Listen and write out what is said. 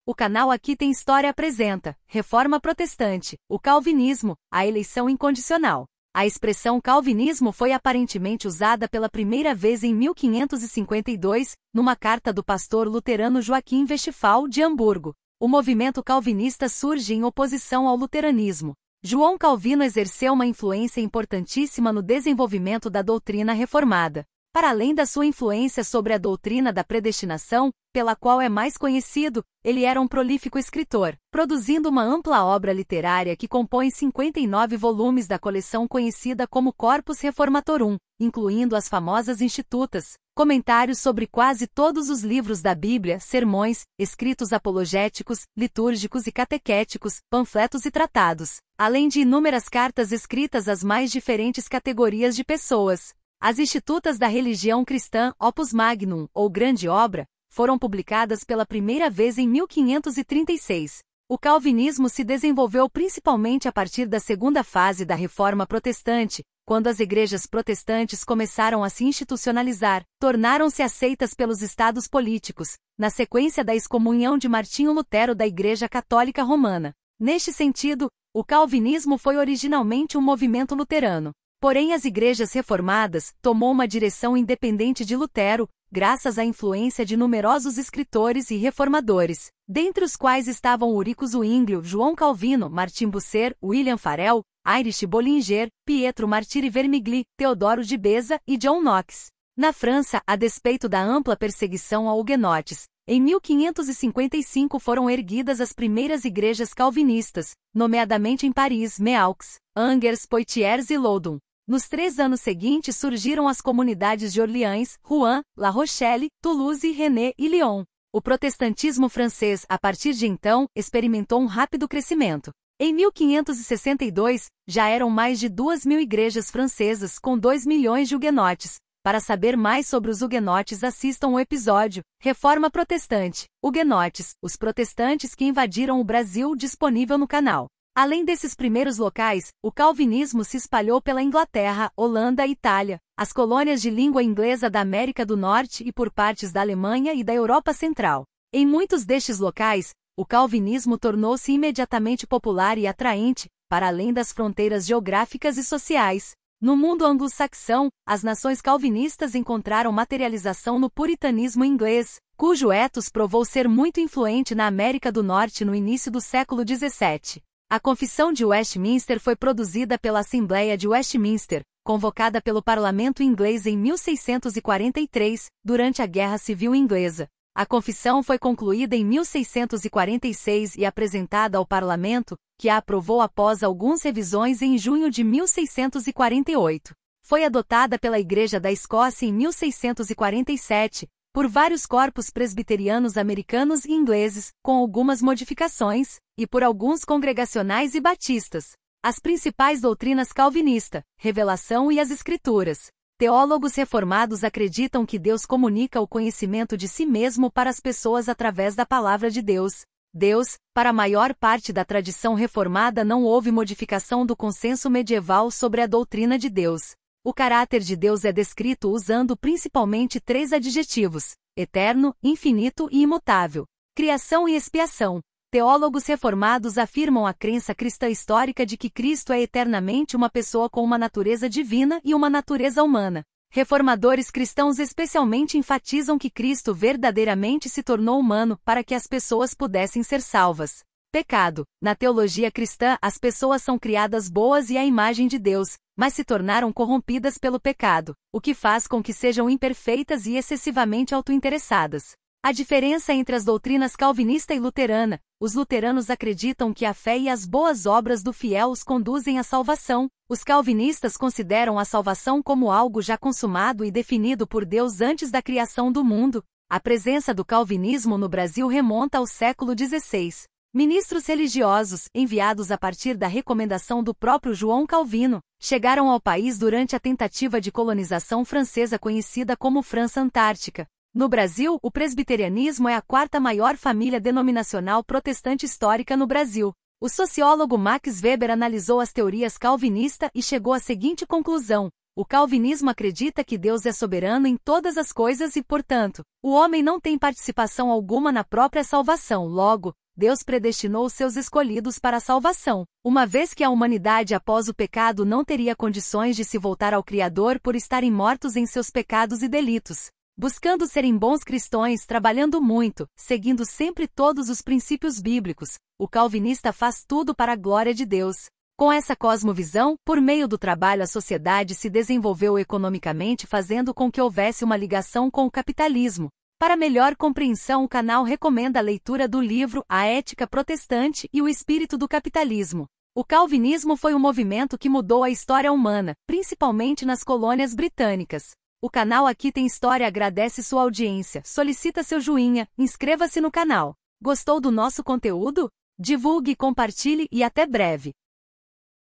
O canal Aqui Tem História apresenta Reforma Protestante, o Calvinismo, a eleição incondicional. A expressão calvinismo foi aparentemente usada pela primeira vez em 1552, numa carta do pastor luterano Joaquim Westphal de Hamburgo. O movimento calvinista surge em oposição ao luteranismo. João Calvino exerceu uma influência importantíssima no desenvolvimento da doutrina reformada. Para além da sua influência sobre a doutrina da predestinação, pela qual é mais conhecido, ele era um prolífico escritor, produzindo uma ampla obra literária que compõe 59 volumes da coleção conhecida como Corpus Reformatorum, incluindo as famosas Institutas, comentários sobre quase todos os livros da Bíblia, sermões, escritos apologéticos, litúrgicos e catequéticos, panfletos e tratados, além de inúmeras cartas escritas às mais diferentes categorias de pessoas. As Institutas da Religião Cristã, Opus Magnum, ou Grande Obra, foram publicadas pela primeira vez em 1536. O calvinismo se desenvolveu principalmente a partir da segunda fase da Reforma Protestante, quando as igrejas protestantes começaram a se institucionalizar, tornaram-se aceitas pelos estados políticos, na sequência da excomunhão de Martinho Lutero da Igreja Católica Romana. Neste sentido, o calvinismo foi originalmente um movimento luterano. Porém, as igrejas reformadas tomou uma direção independente de Lutero, graças à influência de numerosos escritores e reformadores, dentre os quais estavam Ulrico Zwinglio, João Calvino, Martin Bucer, William Farel, Heinrich Bullinger, Pietro Martiri Vermigli, Teodoro de Beza e John Knox. Na França, a despeito da ampla perseguição a huguenotes, em 1555 foram erguidas as primeiras igrejas calvinistas, nomeadamente em Paris, Meaux, Angers, Poitiers e Loudun. Nos 3 anos seguintes surgiram as comunidades de Orleans, Rouen, La Rochelle, Toulouse, Rennes e Lyon. O protestantismo francês, a partir de então, experimentou um rápido crescimento. Em 1562, já eram mais de 2.000 igrejas francesas com 2 milhões de huguenotes. Para saber mais sobre os huguenotes, assistam o episódio Reforma Protestante, Huguenotes, os protestantes que invadiram o Brasil, disponível no canal. Além desses primeiros locais, o calvinismo se espalhou pela Inglaterra, Holanda e Itália, as colônias de língua inglesa da América do Norte e por partes da Alemanha e da Europa Central. Em muitos destes locais, o calvinismo tornou-se imediatamente popular e atraente, para além das fronteiras geográficas e sociais. No mundo anglo-saxão, as nações calvinistas encontraram materialização no puritanismo inglês, cujo ethos provou ser muito influente na América do Norte no início do século XVII. A Confissão de Westminster foi produzida pela Assembleia de Westminster, convocada pelo Parlamento inglês em 1643, durante a Guerra Civil Inglesa. A Confissão foi concluída em 1646 e apresentada ao Parlamento, que a aprovou após algumas revisões em junho de 1648. Foi adotada pela Igreja da Escócia em 1647, por vários corpos presbiterianos americanos e ingleses, com algumas modificações, e por alguns congregacionais e batistas. As principais doutrinas calvinista, revelação e as Escrituras. Teólogos reformados acreditam que Deus comunica o conhecimento de si mesmo para as pessoas através da palavra de Deus. Para a maior parte da tradição reformada não houve modificação do consenso medieval sobre a doutrina de Deus. O caráter de Deus é descrito usando principalmente 3 adjetivos: eterno, infinito e imutável. Criação e expiação. Teólogos reformados afirmam a crença cristã histórica de que Cristo é eternamente uma pessoa com uma natureza divina e uma natureza humana. Reformadores cristãos especialmente enfatizam que Cristo verdadeiramente se tornou humano para que as pessoas pudessem ser salvas. Pecado. Na teologia cristã, as pessoas são criadas boas e à imagem de Deus, mas se tornaram corrompidas pelo pecado, o que faz com que sejam imperfeitas e excessivamente autointeressadas. A diferença entre as doutrinas calvinista e luterana: os luteranos acreditam que a fé e as boas obras do fiel os conduzem à salvação. Os calvinistas consideram a salvação como algo já consumado e definido por Deus antes da criação do mundo. A presença do calvinismo no Brasil remonta ao século XVI. Ministros religiosos, enviados a partir da recomendação do próprio João Calvino, chegaram ao país durante a tentativa de colonização francesa conhecida como França Antártica. No Brasil, o presbiterianismo é a 4ª maior família denominacional protestante histórica no Brasil. O sociólogo Max Weber analisou as teorias calvinista e chegou à seguinte conclusão: O calvinismo acredita que Deus é soberano em todas as coisas e, portanto, o homem não tem participação alguma na própria salvação. Logo, Deus predestinou os seus escolhidos para a salvação, uma vez que a humanidade após o pecado não teria condições de se voltar ao Criador por estarem mortos em seus pecados e delitos. Buscando serem bons cristãos, trabalhando muito, seguindo sempre todos os princípios bíblicos, o calvinista faz tudo para a glória de Deus. Com essa cosmovisão, por meio do trabalho a sociedade se desenvolveu economicamente, fazendo com que houvesse uma ligação com o capitalismo. Para melhor compreensão, o canal recomenda a leitura do livro A Ética Protestante e o Espírito do Capitalismo. O calvinismo foi um movimento que mudou a história humana, principalmente nas colônias britânicas. O canal Aqui Tem História agradece sua audiência, solicita seu joinha, inscreva-se no canal. Gostou do nosso conteúdo? Divulgue e compartilhe e até breve!